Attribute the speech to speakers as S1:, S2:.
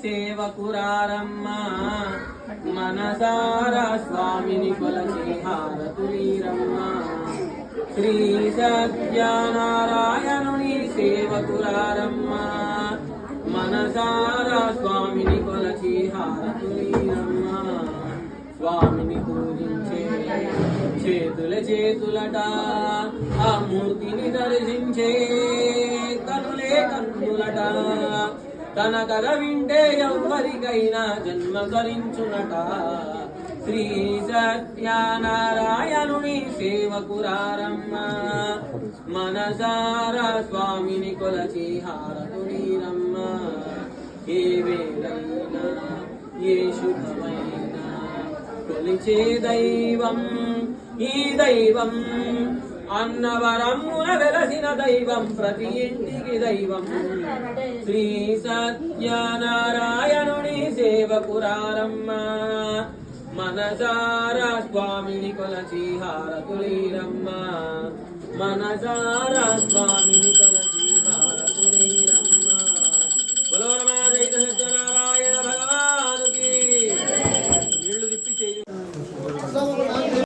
S1: సేవకురారమ్మ మనసారా స్వామిని కొలచి హారతులీరమ్మ శ్రీ సత్యనారాయణుని సేవకురారమ్మ మనసారా స్వామిని కొలచి హారతులీరమ్మ స్వామిని పూజించే చేతులట ఆ మూర్తిని దర్శించే కనులే కన్నులట తన కథ వింటే ఎవ్వరికైనా జన్మ ధరించునట శ్రీ సత్యనారాయణుని సేవకురారమ్మ మనసారా స్వామిని కొలచి హారతులీరమ్మ ఏ వేళైనా ఏ శుభమైనా కొలిచే దైవం ఈ దైవం అన్నవరమున వెలసిన దైవం ప్రతి ఇంటికి దైవం శ్రీ సత్యనారాయణుని సేవకురారమ్మ మనసారా స్వామిని కొలచి హారతులీరమ్మ మనసారా స్వామి